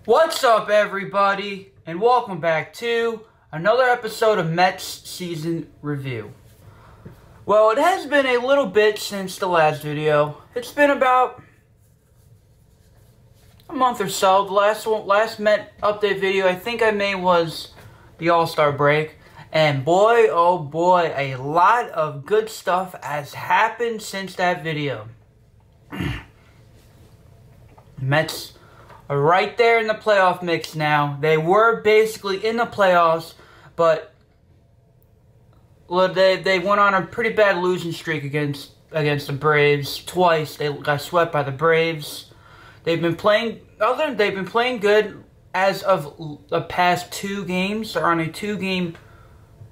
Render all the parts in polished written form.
What's up, everybody, and welcome back to another episode of Mets Season Review. Well, it has been a little bit since the last video. It's been about a month or so. The last Met update video I think I made was the All-Star break. And boy, oh boy, a lot of good stuff has happened since that video. Mets are right there in the playoff mix now. They were basically in the playoffs, but they went on a pretty bad losing streak against the Braves twice. They got swept by the Braves. They've been playing good as of the past 2 games. They're on a 2-game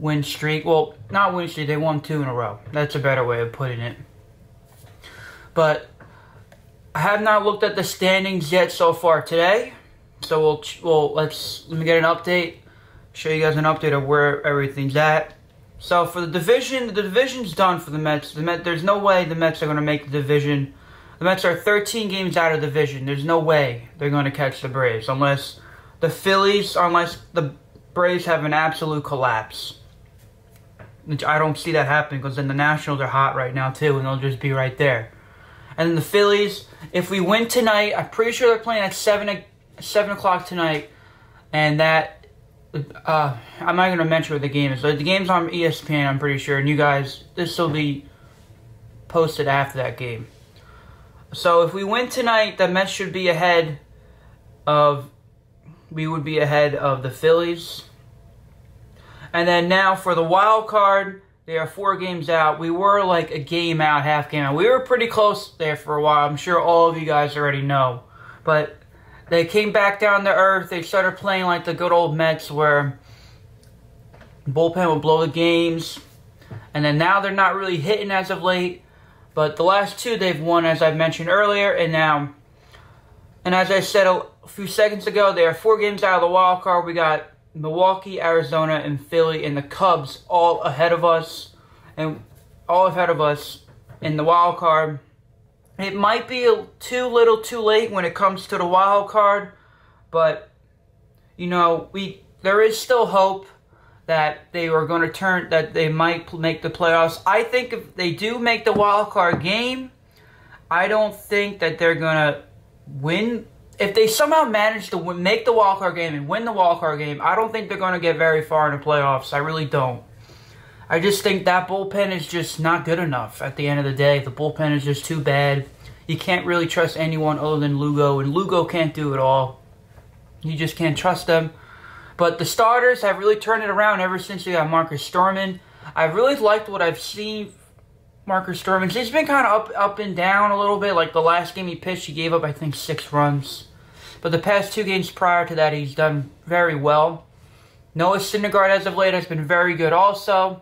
win streak. Well, not win streak. They won 2 in a row. That's a better way of putting it. But I have not looked at the standings yet so far today. So let me get an update. Show you guys an update of where everything's at. So for the division's done for the Mets. There's no way the Mets are going to make the division. The Mets are 13 games out of the division. There's no way they're going to catch the Braves unless the Braves have an absolute collapse. Which I don't see that happening because then the Nationals are hot right now too, and they'll just be right there. And then the Phillies, if we win tonight, I'm pretty sure they're playing at 7 o'clock tonight. And that, I'm not going to mention what the game is. The game's on ESPN, I'm pretty sure. And you guys, this will be posted after that game. So if we win tonight, the Mets should be ahead of, the Phillies. And then now for the wild card, they are 4 games out. We were like a game out, half game out. We were pretty close there for a while. I'm sure all of you guys already know. But they came back down to earth. They started playing like the good old Mets where the bullpen would blow the games. And then now they're not really hitting as of late. But the last 2 they've won, as I mentioned earlier. And as I said a few seconds ago, they are 4 games out of the wild card. We got Milwaukee, Arizona, and Philly, and the Cubs all ahead of us, in the wild card. It might be too little too late when it comes to the wild card, but there is still hope that they are going to that they might make the playoffs. I think if they do make the wild card game, I don't think that they're going to win. If they somehow manage to make the wildcard game and win the wildcard game, I don't think they're going to get very far in the playoffs. I really don't. I just think that bullpen is just not good enough at the end of the day. The bullpen is just too bad. You can't really trust anyone other than Lugo, and Lugo can't do it all. You just can't trust them. But the starters have really turned it around ever since we got Marcus Stroman. I've really liked what I've seen. Marcus Stroman, he's been kind of up and down a little bit. Like the last game he pitched, he gave up, I think, 6 runs. But the past 2 games prior to that, he's done very well. Noah Syndergaard, as of late, has been very good also.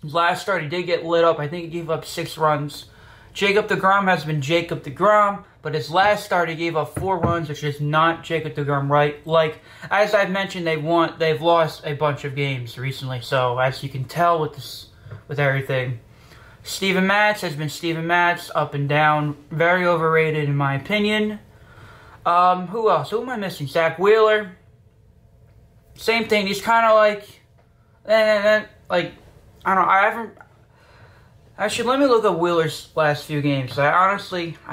His last start, he did get lit up. I think he gave up 6 runs. Jacob deGrom has been Jacob deGrom, but his last start, he gave up 4 runs, which is not Jacob deGrom, right? Like, as I've mentioned, they've lost a bunch of games recently. So, as you can tell with everything. Steven Matz has been Steven Matz, up and down. Very overrated, in my opinion. Who else? Who am I missing? Zach Wheeler. Same thing. He's kind of like, I don't know. Actually, let me look at Wheeler's last few games. I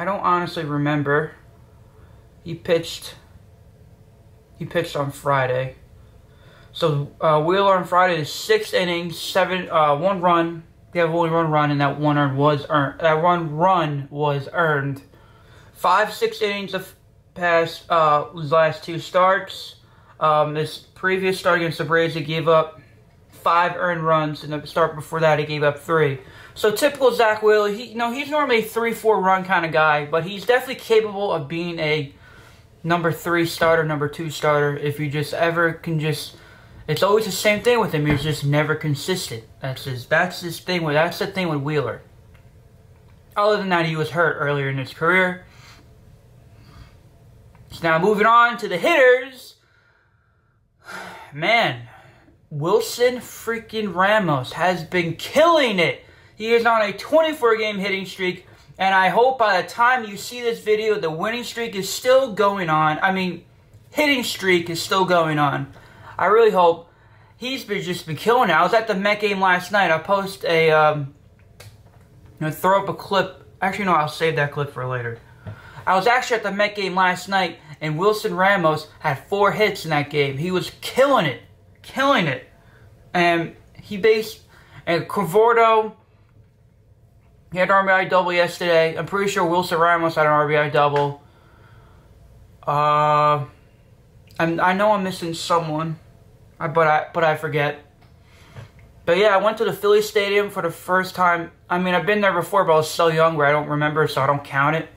don't honestly remember. He pitched on Friday. So, Wheeler on Friday is 6 innings, 1 run. They have only 1 run, and that 1 run was earned. 5-6 innings of past his last 2 starts. This previous start against the Braves, he gave up 5 earned runs, and the start before that, he gave up 3. So typical Zach Wheeler. He's normally a 3-4 run kind of guy, but he's definitely capable of being a number 3 starter, number 2 starter. If you just ever can just, it's always the same thing with him. He's just never consistent. That's the thing with Wheeler. Other than that, he was hurt earlier in his career. So now moving on to the hitters. Man, Wilson freaking Ramos has been killing it. He is on a 24-game hitting streak. And I hope by the time you see this video, the winning streak is still going on. I mean, hitting streak is still going on. I really hope. He's just been killing it. I was at the Met game last night. I'll post a, throw up a clip. Actually, no, I'll save that clip for later. I was actually at the Met game last night, and Wilson Ramos had 4 hits in that game. He was killing it. Killing it. And Conforto, he had an RBI double yesterday. I'm pretty sure Wilson Ramos had an RBI double. I know I'm missing someone, but I forget. But yeah, I went to the Philly Stadium for the first time. I mean, I've been there before, but I was so young where I don't remember, so I don't count it.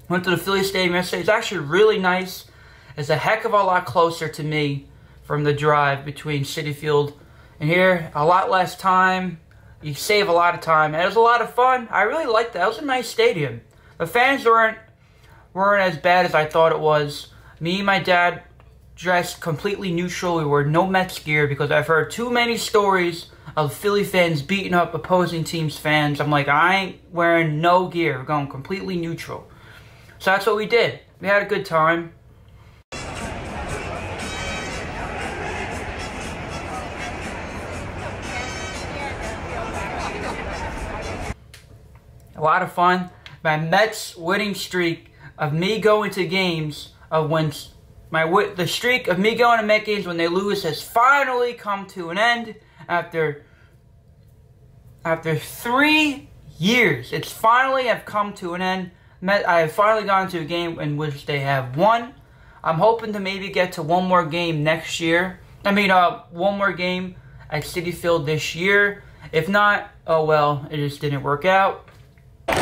Went to the Philly Stadium yesterday. It's actually really nice. It's a heck of a lot closer to me from the drive between Citi Field and here. A lot less time. You save a lot of time. And it was a lot of fun. I really liked that. It was a nice stadium. The fans weren't as bad as I thought it was. Me and my dad dressed completely neutral. We wore no Mets gear because I've heard too many stories of Philly fans beating up opposing teams' fans. I'm like, I ain't wearing no gear. We're going completely neutral. So that's what we did. We had a good time. A lot of fun. My Mets winning streak of me going to games the streak of me going to Met games when they lose has finally come to an end after 3 years. It's finally have come to an end. I have finally gone to a game in which they have won. I'm hoping to maybe get to one more game next year. One more game at Citi Field this year. If not, oh well, it just didn't work out. There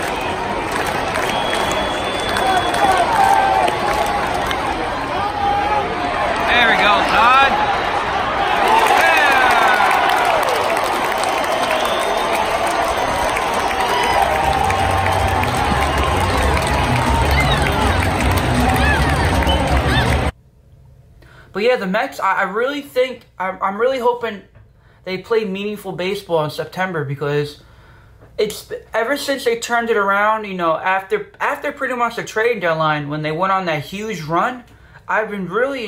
we go, Todd. But yeah, the Mets, I really think, I'm really hoping they play meaningful baseball in September because it's ever since they turned it around, after pretty much the trade deadline when they went on that huge run, I've really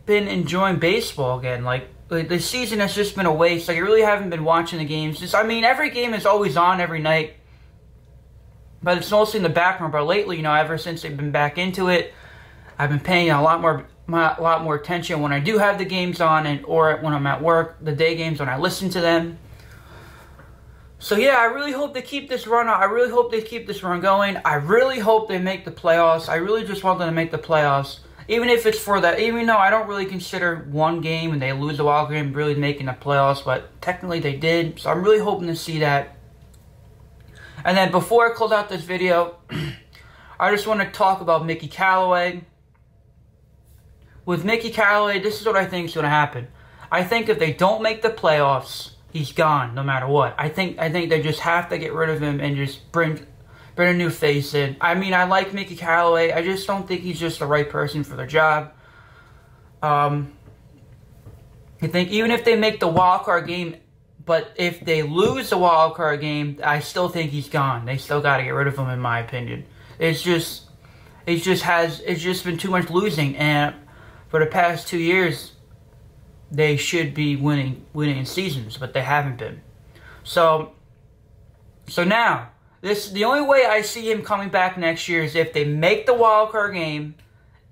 been enjoying baseball again. Like the season has just been a waste. Like I really haven't been watching the games. Every game is always on every night, but it's mostly in the background. But lately, ever since they've been back into it, I've been paying a lot more attention when I do have the games on, or when I'm at work, the day games when I listen to them. So yeah, I really hope they keep this run. I really hope they keep this run going. I really hope they make the playoffs. I really just want them to make the playoffs, even if it's for that. Even though I don't really consider one game and they lose the wild game really making the playoffs, but technically they did. So I'm really hoping to see that. And then before I close out this video, I just want to talk about Mickey Callaway. With Mickey Callaway, this is what I think is going to happen. I think if they don't make the playoffs, he's gone no matter what. I think they just have to get rid of him and just bring a new face in. I like Mickey Callaway. I just don't think he's just the right person for the job. I think even if they make the wild card game, but if they lose the wild card game, I still think he's gone. They still got to get rid of him, in my opinion. It's just been too much losing, and for the past 2 years, they should be winning in seasons, but they haven't been. So now, the only way I see him coming back next year is if they make the wild card game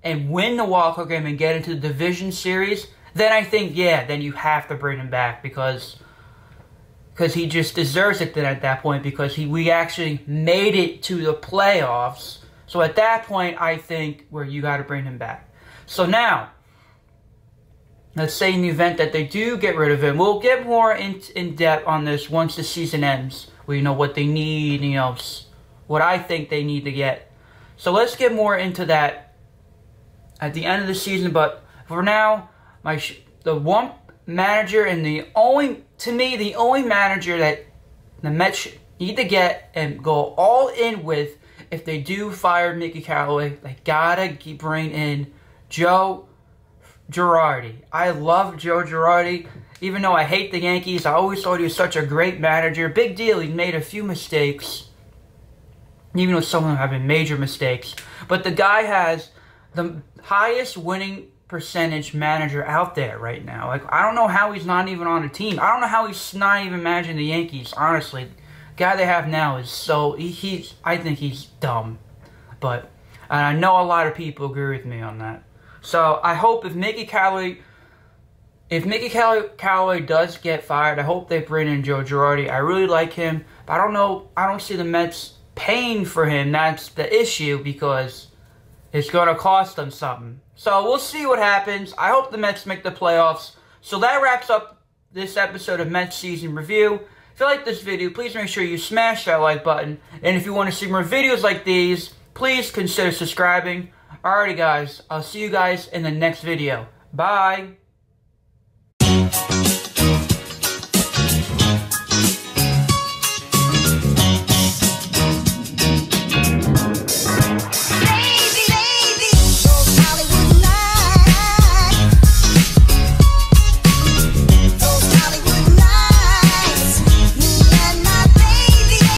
and win the wild card game and get into the division series. Then I think, yeah, then you have to bring him back because he just deserves it then at that point, because we actually made it to the playoffs. So at that point, I think where you got to bring him back. So now, let's say in the event that they do get rid of him, we'll get more in depth on this once the season ends. We know what they need, what I think they need to get. So let's get more into that at the end of the season. But for now, the one manager and the only manager that the Mets need to get and go all in with if they do fire Mickey Callaway, they gotta bring in Joe Girardi. I love Joe Girardi. Even though I hate the Yankees, I always thought he was such a great manager. Big deal, he made a few mistakes. Even though some of them have been major mistakes. But the guy has the highest winning percentage manager out there right now. Like, I don't know how he's not even on a team. I don't know how he's not even managing the Yankees, honestly. The guy they have now is so... I think he's dumb. But I know a lot of people agree with me on that. So, I hope if Mickey Callaway does get fired, I hope they bring in Joe Girardi. I really like him. But I don't know. I don't see the Mets paying for him. That's the issue, because it's going to cost them something. So, we'll see what happens. I hope the Mets make the playoffs. So, that wraps up this episode of Mets Season Review. If you like this video, please make sure you smash that like button. And if you want to see more videos like these, please consider subscribing. Alrighty, guys. I'll see you guys in the next video. Bye.